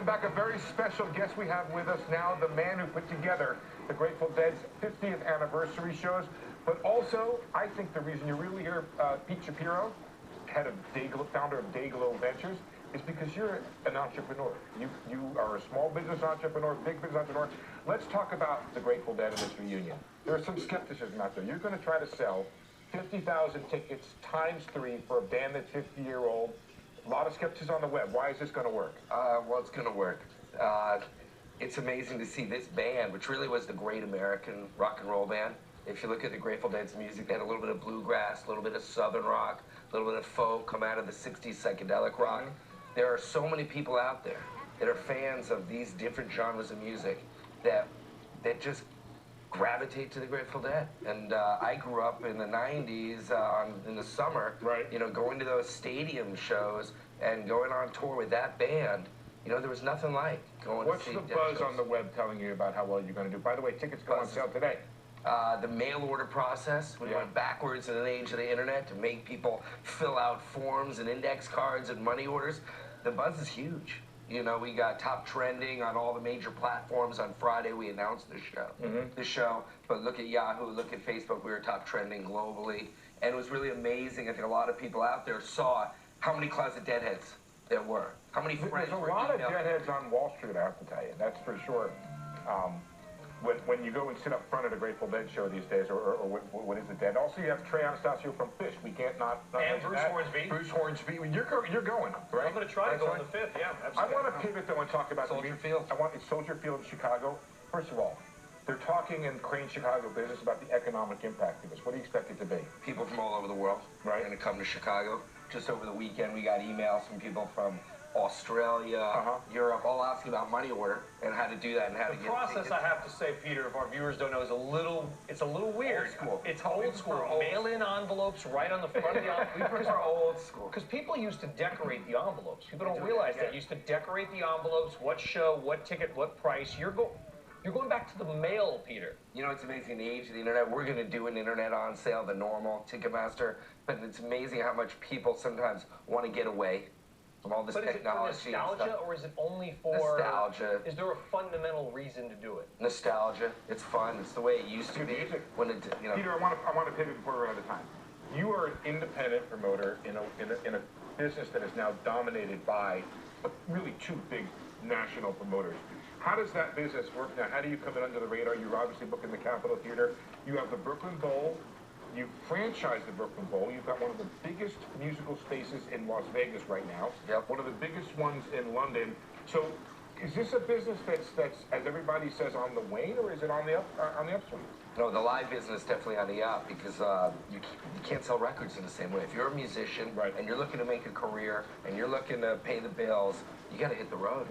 Welcome back. A very special guest we have with us now, the man who put together the Grateful Dead's 50th anniversary shows. But also, I think the reason you're really here, Pete Shapiro, founder of Dayglow Ventures, is because you're an entrepreneur. You are a small business entrepreneur, big business entrepreneur. Let's talk about the Grateful Dead in this reunion. There's some skepticism out there. You're going to try to sell 50,000 tickets times 3 for a band that's 50-year-old. A lot of skepticism on the web. Why is this going to work? Well, it's going to work. It's amazing to see this band, which really was the great American rock and roll band. If you look at the Grateful Dead's music, they had a little bit of bluegrass, a little bit of southern rock, a little bit of folk, come out of the 60s psychedelic rock. There are so many people out there that are fans of these different genres of music that just gravitate to the Grateful Dead. And I grew up in the 90s in the summer, right. You know, going to those stadium shows and going on tour with that band. You know, there was nothing like going What's to see the Dead buzz shows. on the web telling you about how well you're going to do? By the way, tickets go on sale today. The mail order process, we went backwards in the age of the internet to make people fill out forms and index cards and money orders. The buzz is huge. You know, we got top trending on all the major platforms. On Friday, we announced the show. But look at Yahoo, look at Facebook, we were top trending globally. And it was really amazing. I think a lot of people out there saw how many closet deadheads there were. How many friends There's a were lot of emailing. deadheads on Wall Street, I have to tell you. That's for sure. When you go and sit up front at a Grateful Dead show these days, or what is it, Dead? Also, you have Trey Anastasio from Fish. We can't not and Bruce Hornsby. Bruce Hornsby. You're going, right? I'm going to try to go on the 5th, yeah, absolutely. I want to pivot, though, and talk about Soldier Field. I want Soldier Field in Chicago. First of all, they're talking in Crane Chicago business about the economic impact of this. What do you expect it to be? People from all over the world are going to come to Chicago. Just over the weekend, we got emails from people from Australia, Europe, all asking about money order and how to do that and how to get the process. I have to say, Peter, if our viewers don't know, is a little weird. Old school. It's old school. Mail-in envelopes right on the front of the envelope. We prefer old school. Because people used to decorate the envelopes. People don't realize that. Used to decorate the envelopes. What show? What ticket? What price? You're going back to the mail, Peter. You know, it's amazing the age of the internet. We're going to do an internet on sale, the normal Ticketmaster, but it's amazing how much people sometimes want to get away from all this technology. Is it for nostalgia, or is it only for nostalgia? Is there a fundamental reason to do it? Nostalgia. It's fun. It's the way it used to be. When it, you know. Peter, I want to pivot before we run out of time. You are an independent promoter in a business that is now dominated by really 2 big national promoters. How does that business work now? How do you come in under the radar? You're obviously booking the Capitol Theater. You have the Brooklyn Bowl. You franchise the Brooklyn Bowl. You've got one of the biggest musical spaces in Las Vegas right now. Yep. One of the biggest ones in London. So, is this a business that's as everybody says, on the wane, or is it on the upswing? No, the live business is definitely on the up because you can't sell records in the same way. If you're a musician and you're looking to make a career and you're looking to pay the bills, you got to hit the road.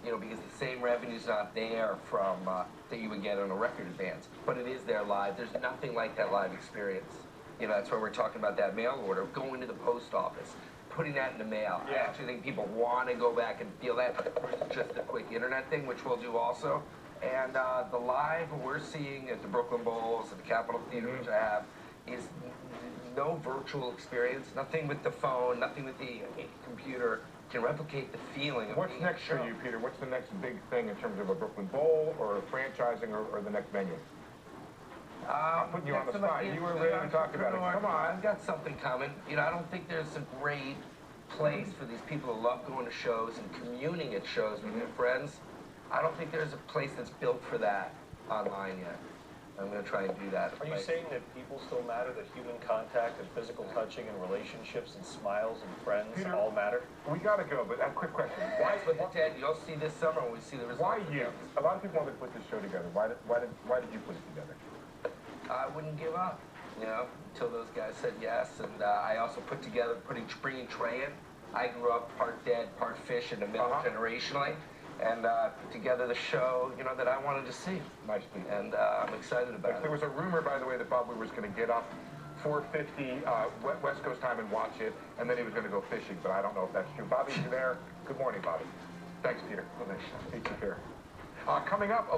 You know, because the same revenue's not there from that you would get on a record advance, but it is there live. There's nothing like that live experience. You know, that's why we're talking about that mail order, going to the post office, putting that in the mail. I actually think people want to go back and feel that versus just a quick internet thing, which we'll do also. And the live we're seeing at the Brooklyn Bowls, at the Capitol Theater, which I have, is no virtual experience, nothing with the phone, nothing with the computer can replicate the feeling of What's next for you, Peter? What's the next big thing in terms of a Brooklyn Bowl or franchising or the next venue? I'm putting you on the spot. You were ready to talk about it. Come on. I've got something coming. You know, I don't think there's a great place for these people who love going to shows and communing at shows with their friends. I don't think there's a place that's built for that online yet. I'm going to try and do that. Are you saying that people still matter, that human contact and physical touching and relationships and smiles and friends Peter, all matter? We got to go, but a quick question. That's what the Ted, you'll see this summer when we see the results. Why you? A lot of people want to put this show together. Why did you put it together? I wouldn't give up, you know, until those guys said yes. And I also put together, bringing Trey in. I grew up part Dead, part Fish in the middle generationally. And put together the show, you know, that I wanted to see. Nice, Pete. And I'm excited about it. There was a rumor, by the way, that Bobby was going to get up 4:50 West Coast time and watch it, and then he was going to go fishing, but I don't know if that's true. Bobby, you there? Good morning, Bobby. Thanks, Peter. Pete Shapiro. Coming up.